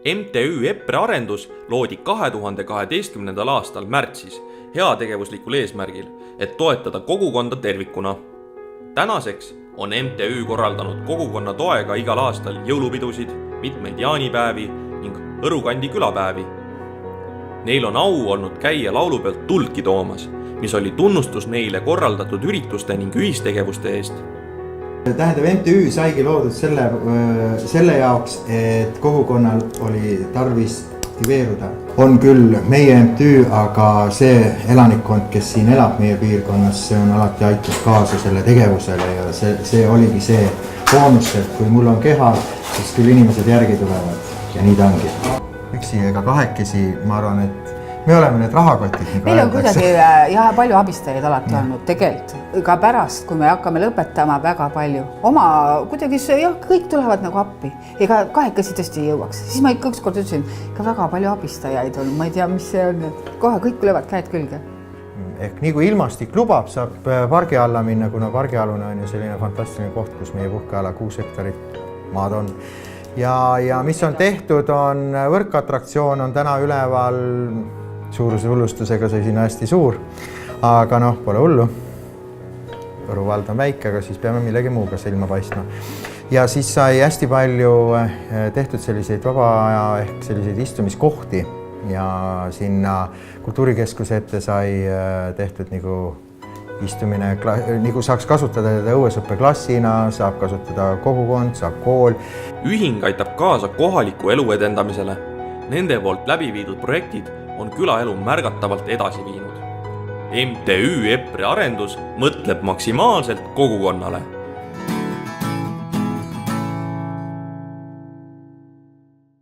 MTÜ EPRE Arendus loodi 2012. aastal märtsis heategevuslikul eesmärgil, et toetada kogukonda tervikuna. Tänaseks on MTÜ korraldanud kogukonna toega igal aastal jõulupidusid, mitmeid jaanipäevi ning Õrukandi külapäevi. Neil on au olnud käia laulupeolt Tuldki toomas, mis oli tunnustus neile korraldatud ürituste ning ühistegevuste eest. Tähendab, MTÜ saigi loodud selle jaoks, et kogukonnal oli tarvis aktiveeruda. On küll meie MTÜ, aga see elanikkond, kes siin elab meie piirkonnas, see on alati aitnud kaasa selle tegevusele ja see oligi see boonus, et kui mul on keha, siis küll inimesed järgi tulevad ja nii ta ongi. Üksi ega kahekesi, ma arvan, et me oleme need rahakotid. Meil on kuidagi palju abistajaid alati olnud tegelikult. Ka pärast, kui me hakkame lõpetama väga palju. Kuidagi kõik tulevad nagu appi. Ega kahekesi tõesti ei jõuaks. Siis ma ikka ükskord ütlesin, ka väga palju abistajaid on. Ma ei tea, mis see on. Kohe kõik löövad käed külge. Ehk nii kui ilmastik lubab, saab pargi alla minna, kuna pargialune on ju selline fantastiline koht, kus meie puhkeala 6 hektarit maad on. Ja mis on tehtud, on võrkatraktsioon on täna üleval suuruse hullustusega, see siin hästi suur, aga pole hullu. Võru vald on väike, aga siis peame millegi muuga silma paistma. Ja siis sai hästi palju tehtud selliseid vaba aja ehk selliseid istumiskohti ja sinna kultuurikeskuse ette sai tehtud nagu istumine, nagu saaks kasutada teda õuesõppeklassina, saab kasutada kogukond, saab kool. Ühing aitab kaasa kohaliku elu edendamisele. Nende poolt läbi viidud projektid on külaelu märgatavalt edasi viinud. MTÜ EPRE Arendus mõtleb maksimaalselt kogukonnale.